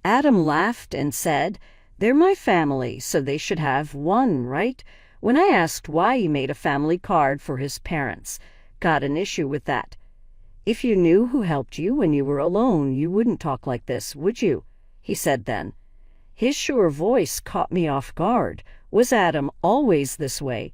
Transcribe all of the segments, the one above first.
Adam laughed and said, "They're my family, so they should have one, right?" When I asked why he made a family card for his parents, got an issue with that. "If you knew who helped you when you were alone, you wouldn't talk like this, would you?" he said then. His sure voice caught me off guard. Was Adam always this way?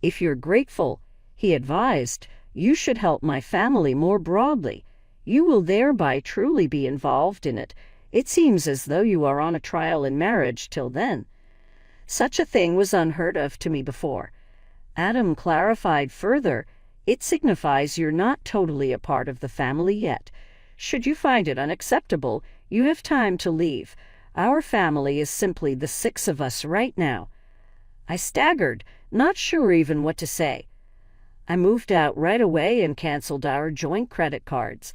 "If you're grateful," he advised, "you should help my family more broadly. You will thereby truly be involved in it. It seems as though you are on a trial in marriage till then." Such a thing was unheard of to me before. Adam clarified further, "It signifies you're not totally a part of the family yet. Should you find it unacceptable, you have time to leave. Our family is simply the 6 of us right now." I staggered, not sure even what to say. I moved out right away and canceled our joint credit cards.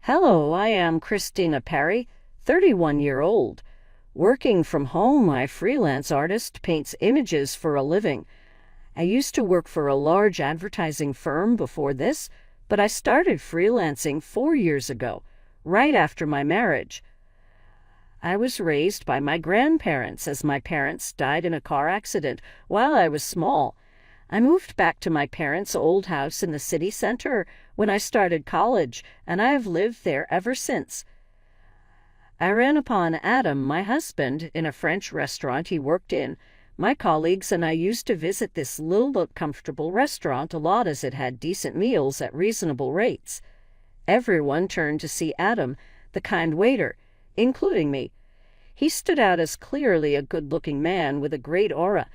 "Hello, I am Christina Perry, 31-year-old. Working from home, I freelance artist, paints images for a living. I used to work for a large advertising firm before this, but I started freelancing 4 years ago, right after my marriage. I was raised by my grandparents, as my parents died in a car accident while I was small. I moved back to my parents' old house in the city center when I started college, and I have lived there ever since. I ran upon Adam, my husband, in a French restaurant he worked in. My colleagues and I used to visit this little but comfortable restaurant a lot as it had decent meals at reasonable rates. Everyone turned to see Adam, the kind waiter, including me. He stood out as clearly a good-looking man with a great aura.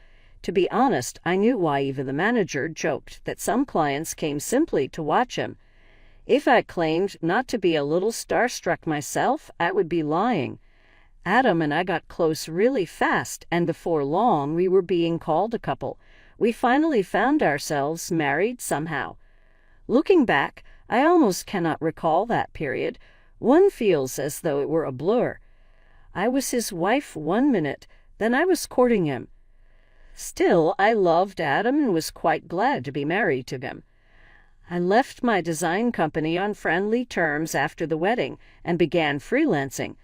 To be honest, I knew why even the manager joked that some clients came simply to watch him. If I claimed not to be a little starstruck myself, I would be lying. Adam and I got close really fast, and before long we were being called a couple. We finally found ourselves married somehow. Looking back, I almost cannot recall that period. One feels as though it were a blur. I was his wife 1 minute, then I was courting him. Still, I loved Adam and was quite glad to be married to him. I left my design company on friendly terms after the wedding and began freelancing.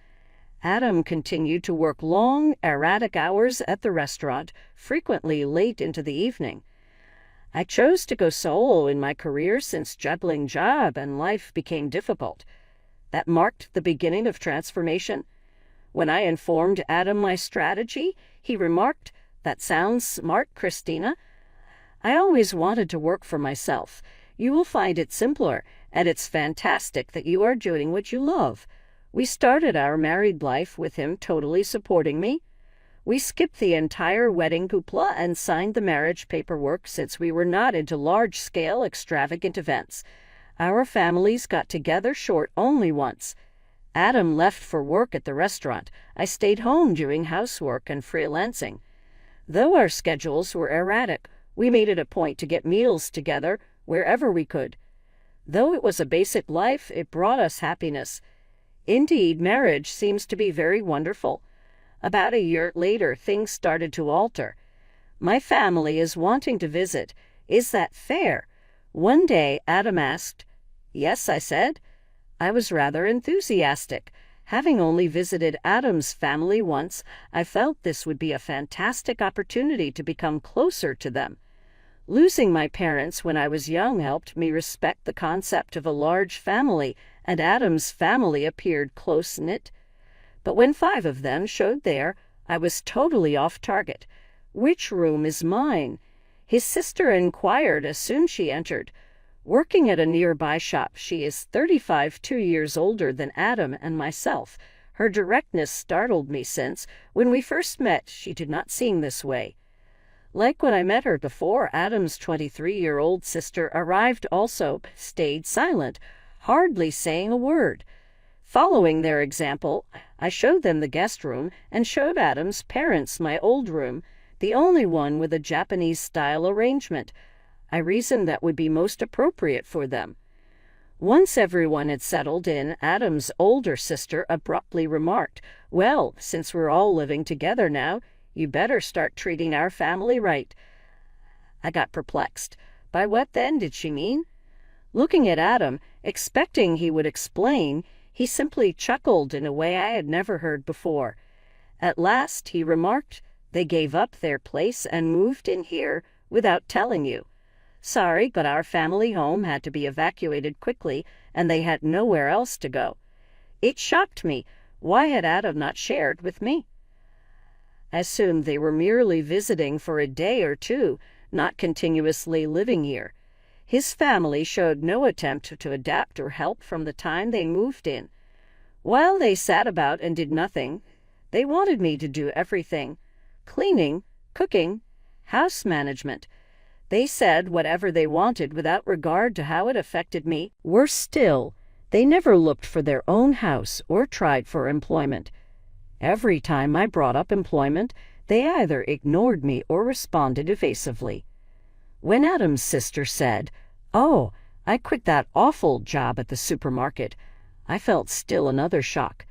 Adam continued to work long, erratic hours at the restaurant, frequently late into the evening. I chose to go solo in my career since juggling job and life became difficult. That marked the beginning of transformation. When I informed Adam my strategy, he remarked, "That sounds smart, Christina. I always wanted to work for myself. You will find it simpler, and it's fantastic that you are doing what you love." We started our married life with him totally supporting me. We skipped the entire wedding hoopla and signed the marriage paperwork since we were not into large-scale, extravagant events. Our families got together short only once. Adam left for work at the restaurant. I stayed home doing housework and freelancing. Though our schedules were erratic, we made it a point to get meals together wherever we could. Though it was a basic life, it brought us happiness. Indeed, marriage seems to be very wonderful. About a year later, things started to alter. My family is wanting to visit. Is that fair? One day, Adam asked. Yes, I said. I was rather enthusiastic. Having only visited Adam's family once, I felt this would be a fantastic opportunity to become closer to them. Losing my parents when I was young helped me respect the concept of a large family, and Adam's family appeared close-knit. But when 5 of them showed there, I was totally off target. "Which room is mine?" his sister inquired as soon as she entered. Working at a nearby shop, she is 35, 2 years older than Adam and myself. Her directness startled me since, when we first met, she did not seem this way. Like when I met her before, Adam's 23-year-old sister arrived also, stayed silent, hardly saying a word. Following their example, I showed them the guest room and showed Adam's parents my old room, the only one with a Japanese-style arrangement. I reasoned that would be most appropriate for them. Once everyone had settled in, Adam's older sister abruptly remarked, "Well, since we're all living together now, you better start treating our family right." I got perplexed. By what then did she mean? Looking at Adam, expecting he would explain, He simply chuckled in a way I had never heard before. At last, he remarked, they gave up their place and moved in here without telling you. Sorry, but our family home had to be evacuated quickly, and they had nowhere else to go. It shocked me. Why had Adam not shared with me? I assumed they were merely visiting for a day or two, not continuously living here. His family showed no attempt to adapt or help from the time they moved in. While they sat about and did nothing, they wanted me to do everything: cleaning, cooking, house management. They said whatever they wanted without regard to how it affected me. Worse still, they never looked for their own house or tried for employment. Every time I brought up employment, they either ignored me or responded evasively. When Adam's sister said, "Oh, I quit that awful job at the supermarket," I felt still another shock.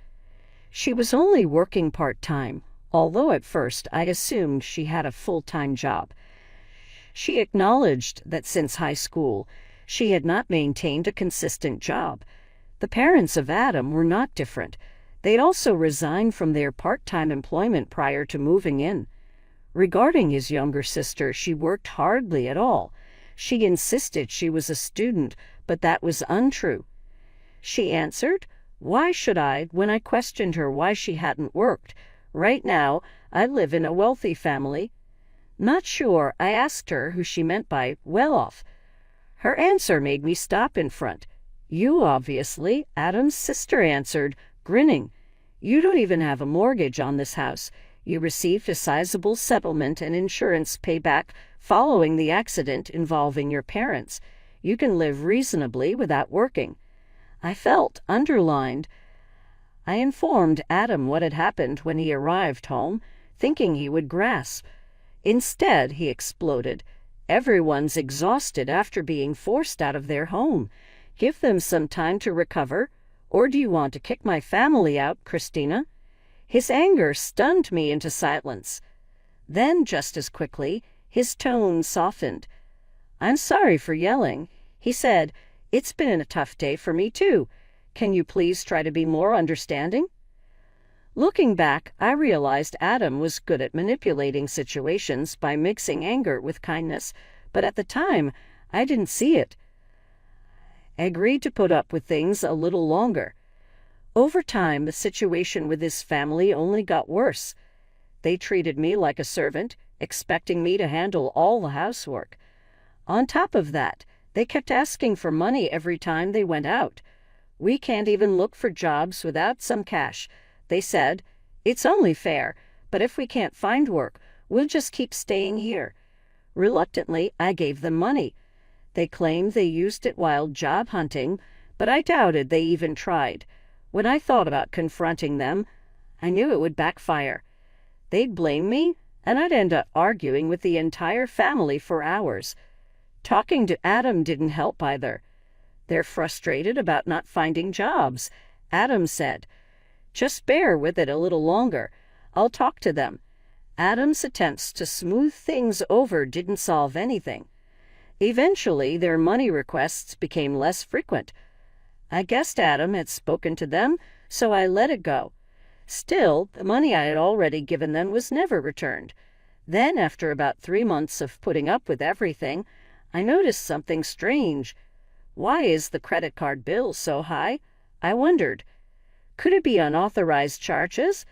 She was only working part-time, although at first I assumed she had a full-time job. She acknowledged that since high school, she had not maintained a consistent job. The parents of Adam were not different. They'd also resigned from their part-time employment prior to moving in. Regarding his younger sister, she worked hardly at all. She insisted she was a student, but that was untrue. She answered, "Why should I?" when I questioned her why she hadn't worked. "Right now, I live in a wealthy family." Not sure, I asked her who she meant by well-off. Her answer made me stop in front. "You, obviously," Adam's sister answered, grinning. "You don't even have a mortgage on this house. You received a sizable settlement and insurance payback following the accident involving your parents. You can live reasonably without working." I felt underlined. I informed Adam what had happened when he arrived home, thinking he would grasp. Instead, he exploded. "Everyone's exhausted after being forced out of their home. Give them some time to recover. Or do you want to kick my family out, Christina?" His anger stunned me into silence. Then, just as quickly, his tone softened. "I'm sorry for yelling," he said. "It's been a tough day for me, too. Can you please try to be more understanding?" Looking back, I realized Adam was good at manipulating situations by mixing anger with kindness, but at the time, I didn't see it. I agreed to put up with things a little longer. Over time, the situation with his family only got worse. They treated me like a servant, expecting me to handle all the housework. On top of that, they kept asking for money every time they went out. "We can't even look for jobs without some cash," they said. "It's only fair, but if we can't find work, we'll just keep staying here." Reluctantly, I gave them money. They claimed they used it while job hunting, but I doubted they even tried. When I thought about confronting them, I knew it would backfire. They'd blame me, and I'd end up arguing with the entire family for hours. Talking to Adam didn't help either. "They're frustrated about not finding jobs," Adam said. "Just bear with it a little longer. I'll talk to them." Adam's attempts to smooth things over didn't solve anything. Eventually, their money requests became less frequent. I guessed Adam had spoken to them, so I let it go. Still, the money I had already given them was never returned. Then, after about 3 months of putting up with everything, I noticed something strange. "Why is the credit card bill so high?" I wondered. Could it be unauthorized charges?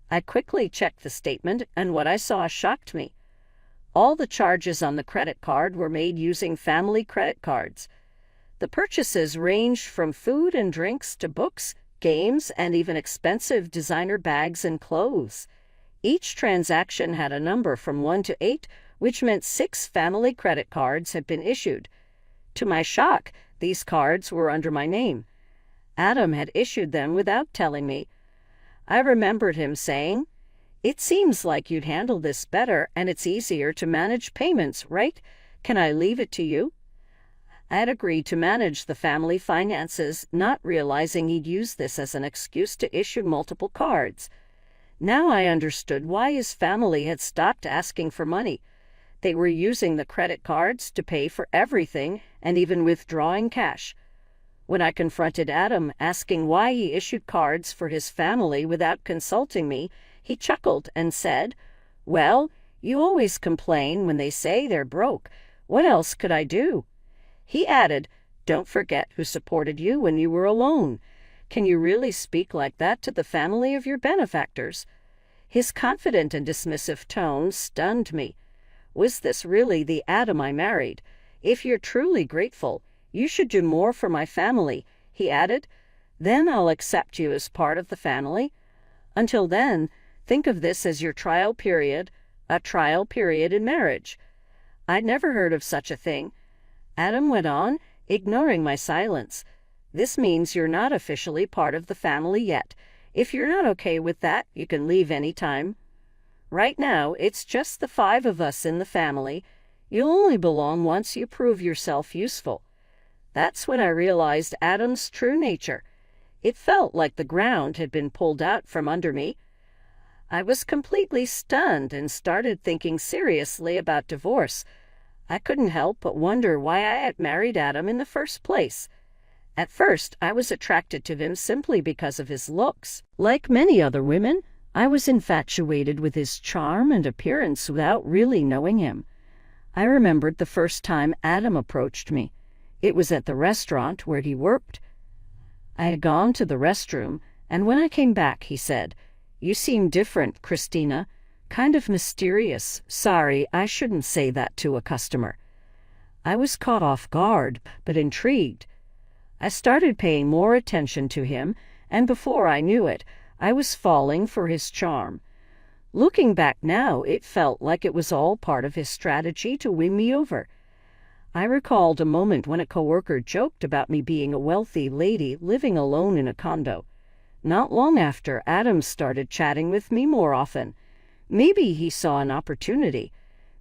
I quickly checked the statement, and what I saw shocked me. All the charges on the credit card were made using family credit cards. The purchases ranged from food and drinks to books, games, and even expensive designer bags and clothes. Each transaction had a number from 1 to 8, which meant 6 family credit cards had been issued. To my shock, these cards were under my name. Adam had issued them without telling me. I remembered him saying, "It seems like you'd handle this better, and it's easier to manage payments, right? Can I leave it to you?" I had agreed to manage the family finances, not realizing he'd use this as an excuse to issue multiple cards. Now I understood why his family had stopped asking for money. They were using the credit cards to pay for everything and even withdrawing cash. When I confronted Adam, asking why he issued cards for his family without consulting me, he chuckled and said, "Well, you always complain when they say they're broke. What else could I do?" He added, "Don't forget who supported you when you were alone. Can you really speak like that to the family of your benefactors?" His confident and dismissive tone stunned me. Was this really the Adam I married? "If you're truly grateful, you should do more for my family," he added. "Then I'll accept you as part of the family. Until then, think of this as your trial period, a trial period in marriage." I'd never heard of such a thing. Adam went on, ignoring my silence. "This means you're not officially part of the family yet. If you're not okay with that, you can leave any time. Right now, it's just the 5 of us in the family. You'll only belong once you prove yourself useful." That's when I realized Adam's true nature. It felt like the ground had been pulled out from under me. I was completely stunned and started thinking seriously about divorce. I couldn't help but wonder why I had married Adam in the first place. At first, I was attracted to him simply because of his looks. Like many other women, I was infatuated with his charm and appearance without really knowing him. I remembered the first time Adam approached me. It was at the restaurant where he worked. I had gone to the restroom, and when I came back, he said, "You seem different, Christina. Kind of mysterious. Sorry, I shouldn't say that to a customer." I was caught off guard, but intrigued. I started paying more attention to him, and before I knew it, I was falling for his charm. Looking back now, it felt like it was all part of his strategy to win me over. I recalled a moment when a coworker joked about me being a wealthy lady living alone in a condo. Not long after, Adam started chatting with me more often. Maybe he saw an opportunity.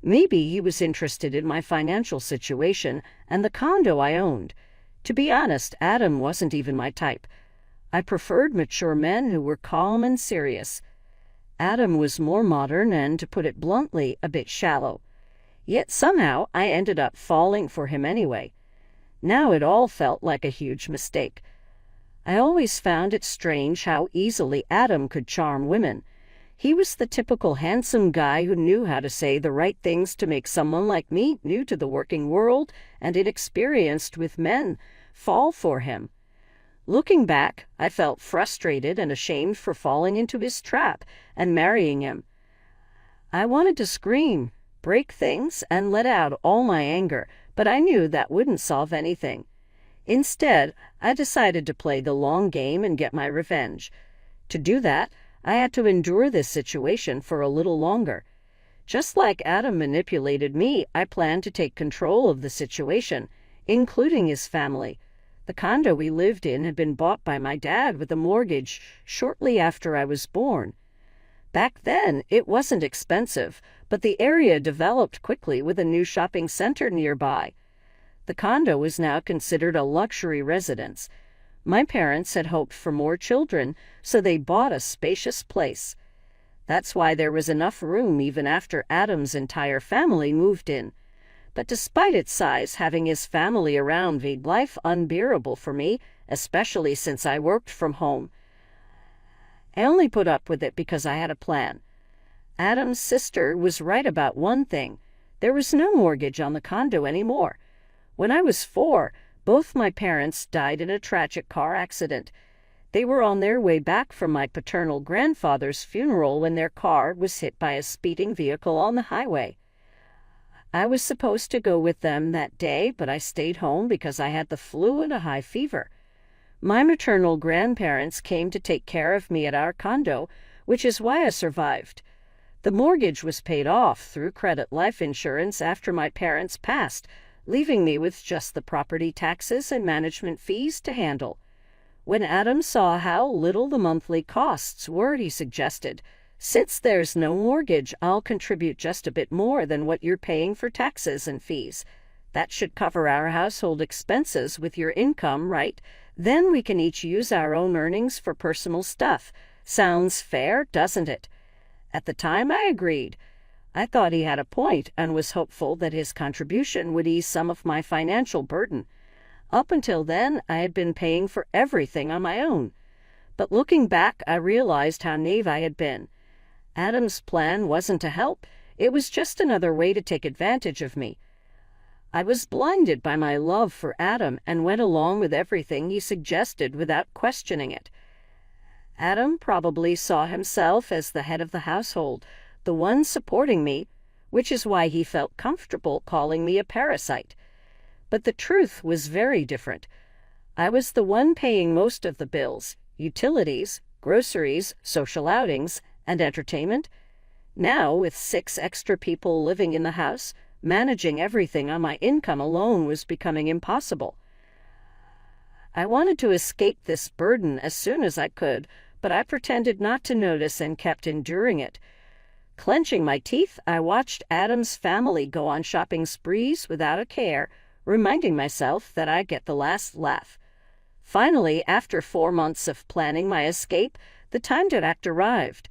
Maybe he was interested in my financial situation and the condo I owned. To be honest, Adam wasn't even my type. I preferred mature men who were calm and serious. Adam was more modern and, to put it bluntly, a bit shallow. Yet somehow I ended up falling for him anyway. Now it all felt like a huge mistake. I always found it strange how easily Adam could charm women. He was the typical handsome guy who knew how to say the right things to make someone like me, new to the working world and inexperienced with men, fall for him. Looking back, I felt frustrated and ashamed for falling into his trap and marrying him. I wanted to scream, break things, and let out all my anger, but I knew that wouldn't solve anything. Instead, I decided to play the long game and get my revenge. To do that, I had to endure this situation for a little longer. Just like Adam manipulated me, I planned to take control of the situation, including his family. The condo we lived in had been bought by my dad with a mortgage shortly after I was born. Back then, it wasn't expensive, but the area developed quickly with a new shopping center nearby. The condo was now considered a luxury residence. My parents had hoped for more children, so they bought a spacious place. That's why there was enough room even after Adam's entire family moved in. But despite its size, having his family around made life unbearable for me, especially since I worked from home. I only put up with it because I had a plan. Adam's sister was right about one thing. There was no mortgage on the condo anymore. When I was 4, both my parents died in a tragic car accident. They were on their way back from my paternal grandfather's funeral when their car was hit by a speeding vehicle on the highway. I was supposed to go with them that day, but I stayed home because I had the flu and a high fever. My maternal grandparents came to take care of me at our condo, which is why I survived. The mortgage was paid off through credit life insurance after my parents passed, leaving me with just the property taxes and management fees to handle. When Adam saw how little the monthly costs were, he suggested, "Since there's no mortgage, I'll contribute just a bit more than what you're paying for taxes and fees. That should cover our household expenses with your income, right? Then we can each use our own earnings for personal stuff. Sounds fair, doesn't it?" At the time, I agreed. I thought he had a point and was hopeful that his contribution would ease some of my financial burden. Up until then, I had been paying for everything on my own. But looking back, I realized how naive I had been. Adam's plan wasn't to help. It was just another way to take advantage of me. I was blinded by my love for Adam and went along with everything he suggested without questioning it. Adam probably saw himself as the head of the household, the one supporting me, which is why he felt comfortable calling me a parasite. But the truth was very different. I was the one paying most of the bills, utilities, groceries, social outings, and entertainment. Now, with 6 extra people living in the house, managing everything on my income alone was becoming impossible. I wanted to escape this burden as soon as I could, but I pretended not to notice and kept enduring it. Clenching my teeth, I watched Adam's family go on shopping sprees without a care, reminding myself that I get the last laugh. Finally, after 4 months of planning my escape, the time to act arrived.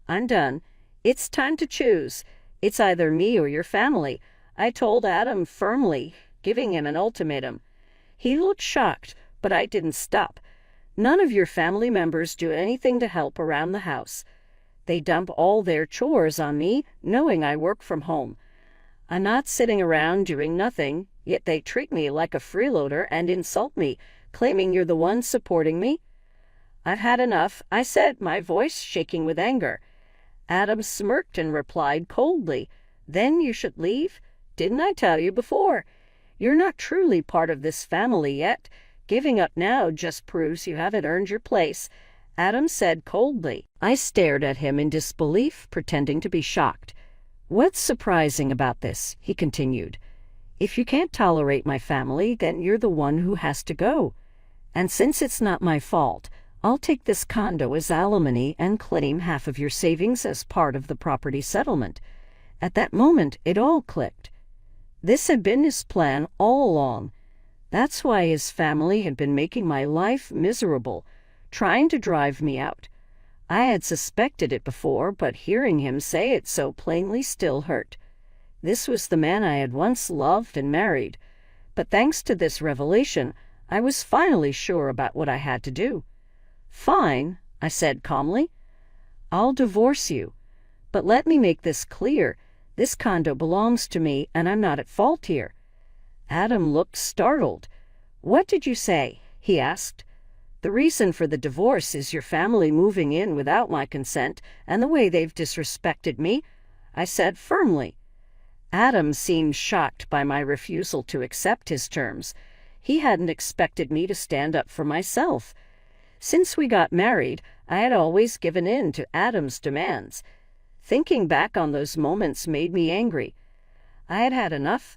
I'm done. It's time to choose. It's either me or your family, I told Adam firmly, giving him an ultimatum. He looked shocked, but I didn't stop. None of your family members do anything to help around the house. They dump all their chores on me, knowing I work from home. I'm not sitting around doing nothing, yet they treat me like a freeloader and insult me, claiming you're the one supporting me. I've had enough, I said, my voice shaking with anger. Adam smirked and replied coldly, Then you should leave? Didn't I tell you before? You're not truly part of this family yet. Giving up now just proves you haven't earned your place, Adam said coldly. I stared at him in disbelief, pretending to be shocked. What's surprising about this? He continued. If you can't tolerate my family, then you're the one who has to go. And since it's not my fault, I'll take this condo as alimony and claim half of your savings as part of the property settlement. At that moment, it all clicked. This had been his plan all along. That's why his family had been making my life miserable, trying to drive me out. I had suspected it before, but hearing him say it so plainly still hurt. This was the man I had once loved and married. But thanks to this revelation, I was finally sure about what I had to do. Fine, I said calmly. I'll divorce you. But let me make this clear. This condo belongs to me, and I'm not at fault here. Adam looked startled. What did you say? He asked. The reason for the divorce is your family moving in without my consent and the way they've disrespected me, I said firmly. Adam seemed shocked by my refusal to accept his terms. He hadn't expected me to stand up for myself. Since we got married, I had always given in to Adam's demands. Thinking back on those moments made me angry. I had had enough.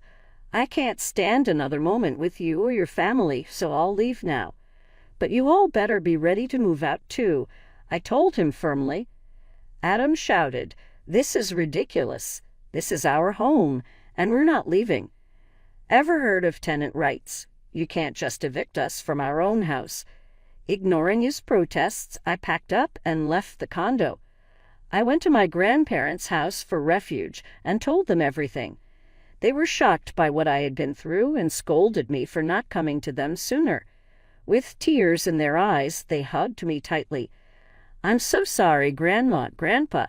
I can't stand another moment with you or your family, so I'll leave now. But you all better be ready to move out too, I told him firmly. Adam shouted, This is ridiculous. This is our home, and we're not leaving. Ever heard of tenant rights? You can't just evict us from our own house. Ignoring his protests, I packed up and left the condo. I went to my grandparents' house for refuge and told them everything. They were shocked by what I had been through and scolded me for not coming to them sooner. With tears in their eyes, they hugged me tightly. I'm so sorry, Grandma, Grandpa.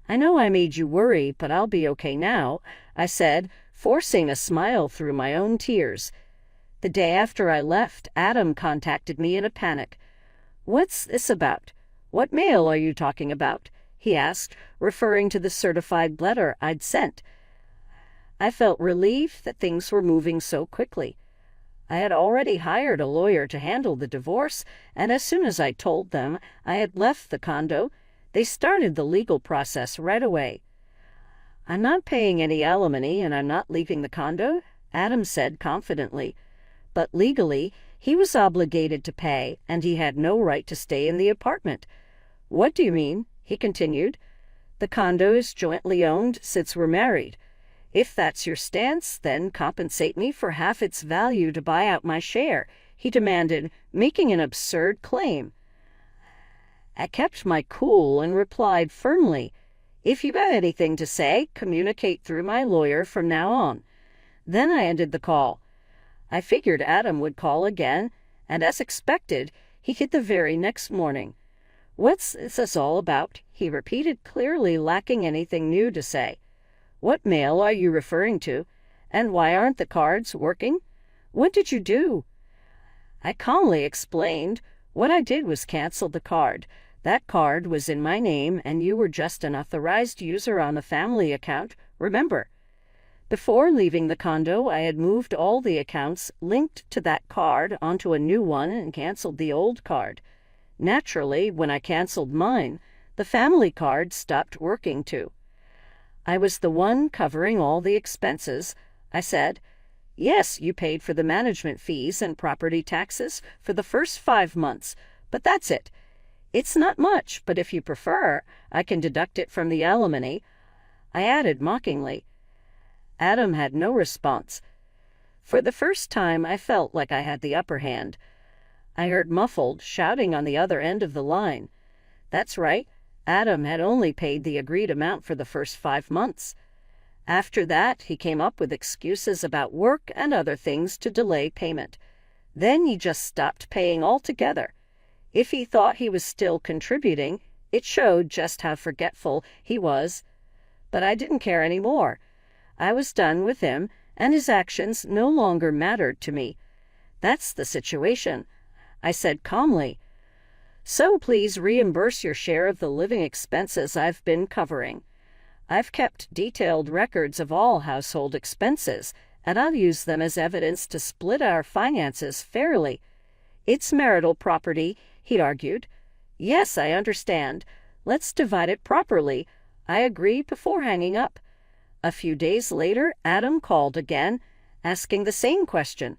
I know I made you worry, but I'll be okay now, I said, forcing a smile through my own tears. The day after I left, Adam contacted me in a panic. What's this about? What mail are you talking about? He asked, referring to the certified letter I'd sent. I felt relieved that things were moving so quickly. I had already hired a lawyer to handle the divorce, and as soon as I told them I had left the condo, they started the legal process right away. I'm not paying any alimony and I'm not leaving the condo, Adam said confidently. But legally, he was obligated to pay, and he had no right to stay in the apartment. What do you mean? He continued. The condo is jointly owned since we're married. If that's your stance, then compensate me for half its value to buy out my share, he demanded, making an absurd claim. I kept my cool and replied firmly, If you have anything to say, communicate through my lawyer from now on. Then I ended the call. I figured Adam would call again, and as expected, he hit the very next morning. "What's this all about?" he repeated, clearly lacking anything new to say. "What mail are you referring to? And why aren't the cards working? What did you do?" I calmly explained. What I did was cancel the card. That card was in my name, and you were just an authorized user on the family account, remember? Before leaving the condo, I had moved all the accounts linked to that card onto a new one and canceled the old card. Naturally, when I canceled mine, the family card stopped working too. I was the one covering all the expenses, I said. "Yes, you paid for the management fees and property taxes for the first 5 months, but that's it. It's not much, but if you prefer, I can deduct it from the alimony," I added mockingly. Adam had no response. For the first time, I felt like I had the upper hand. I heard muffled shouting on the other end of the line. That's right, Adam had only paid the agreed amount for the first 5 months. After that, he came up with excuses about work and other things to delay payment. Then he just stopped paying altogether. If he thought he was still contributing, it showed just how forgetful he was. But I didn't care anymore. I was done with him, and his actions no longer mattered to me. "That's the situation," I said calmly. "So please reimburse your share of the living expenses I've been covering. I've kept detailed records of all household expenses, and I'll use them as evidence to split our finances fairly. It's marital property," he argued. "Yes, I understand. Let's divide it properly," I agreed before hanging up. A few days later, Adam called again, asking the same question.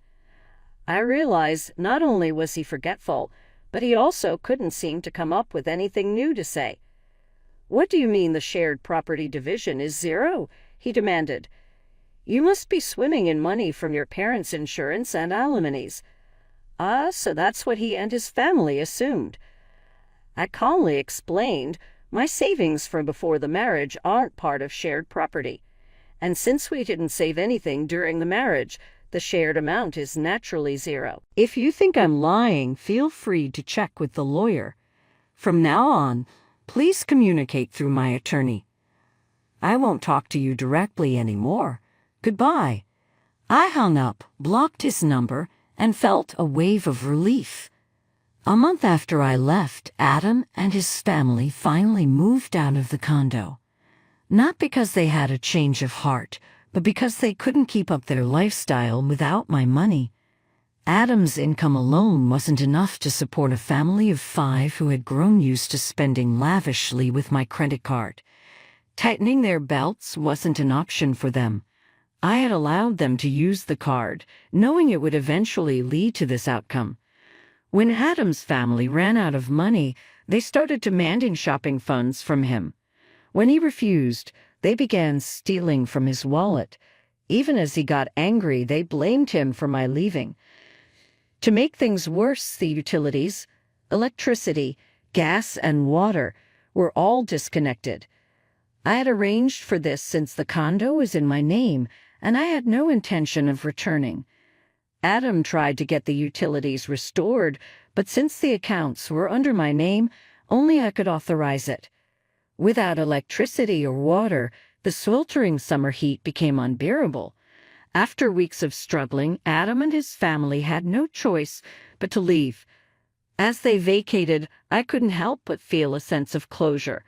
I realized not only was he forgetful, but he also couldn't seem to come up with anything new to say. "What do you mean the shared property division is zero?" he demanded. "You must be swimming in money from your parents' insurance and alimonies." "Ah, so that's what he and his family assumed." I calmly explained, "My savings from before the marriage aren't part of shared property. And since we didn't save anything during the marriage, the shared amount is naturally zero. If you think I'm lying, feel free to check with the lawyer. From now on, please communicate through my attorney. I won't talk to you directly anymore. Goodbye." I hung up, blocked his number, and felt a wave of relief. A month after I left, Adam and his family finally moved out of the condo. Not because they had a change of heart, but because they couldn't keep up their lifestyle without my money. Adam's income alone wasn't enough to support a family of 5 who had grown used to spending lavishly with my credit card. Tightening their belts wasn't an option for them. I had allowed them to use the card, knowing it would eventually lead to this outcome. When Adam's family ran out of money, they started demanding shopping funds from him. When he refused, they began stealing from his wallet. Even as he got angry, they blamed him for my leaving. To make things worse, the utilities, electricity, gas, and water were all disconnected. I had arranged for this since the condo was in my name, and I had no intention of returning. Adam tried to get the utilities restored, but since the accounts were under my name, only I could authorize it. Without electricity or water, the sweltering summer heat became unbearable. After weeks of struggling, Adam and his family had no choice but to leave. As they vacated, I couldn't help but feel a sense of closure.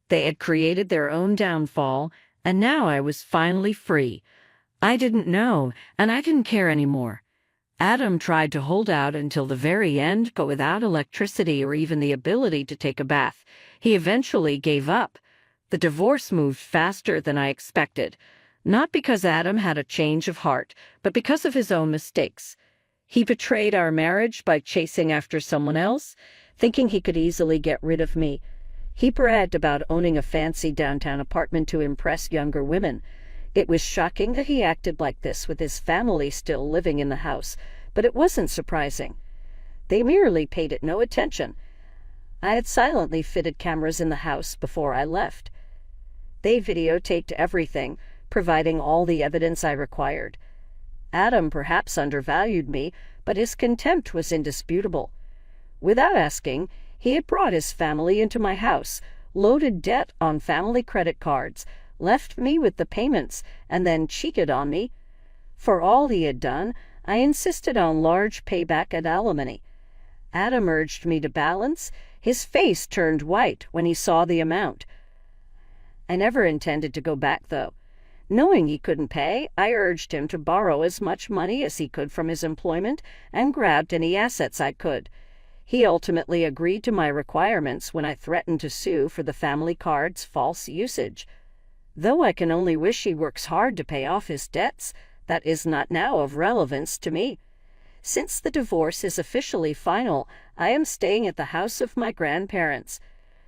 They had created their own downfall, and now I was finally free. I didn't know, and I didn't care anymore. Adam tried to hold out until the very end, but without electricity or even the ability to take a bath, he eventually gave up. The divorce moved faster than I expected, not because Adam had a change of heart, but because of his own mistakes. He betrayed our marriage by chasing after someone else, thinking he could easily get rid of me. He bragged about owning a fancy downtown apartment to impress younger women. It was shocking that he acted like this with his family still living in the house, but it wasn't surprising. They merely paid it no attention. I had silently fitted cameras in the house before I left. They videotaped everything, providing all the evidence I required. Adam perhaps undervalued me, but his contempt was indisputable. Without asking, he had brought his family into my house, loaded debt on family credit cards, left me with the payments, and then cheated on me. For all he had done, I insisted on large payback and alimony. Adam urged me to balance. His face turned white when he saw the amount. I never intended to go back, though. Knowing he couldn't pay, I urged him to borrow as much money as he could from his employment and grabbed any assets I could. He ultimately agreed to my requirements when I threatened to sue for the family card's false usage. Though I can only wish he works hard to pay off his debts, that is not now of relevance to me. Since the divorce is officially final, I am staying at the house of my grandparents,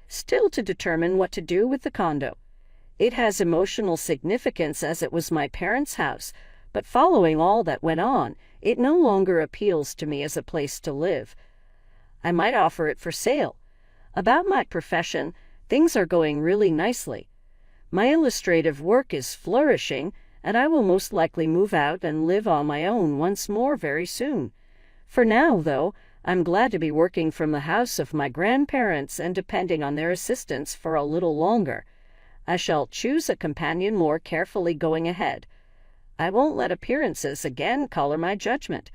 still to determine what to do with the condo. It has emotional significance as it was my parents' house, but following all that went on, it no longer appeals to me as a place to live. I might offer it for sale. About my profession, things are going really nicely. My illustrative work is flourishing, and I will most likely move out and live on my own once more very soon. For now, though, I'm glad to be working from the house of my grandparents and depending on their assistance for a little longer. I shall choose a companion more carefully going ahead. I won't let appearances again color my judgment.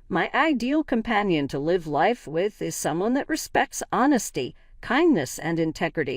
My ideal companion to live life with is someone that respects honesty, kindness, and integrity.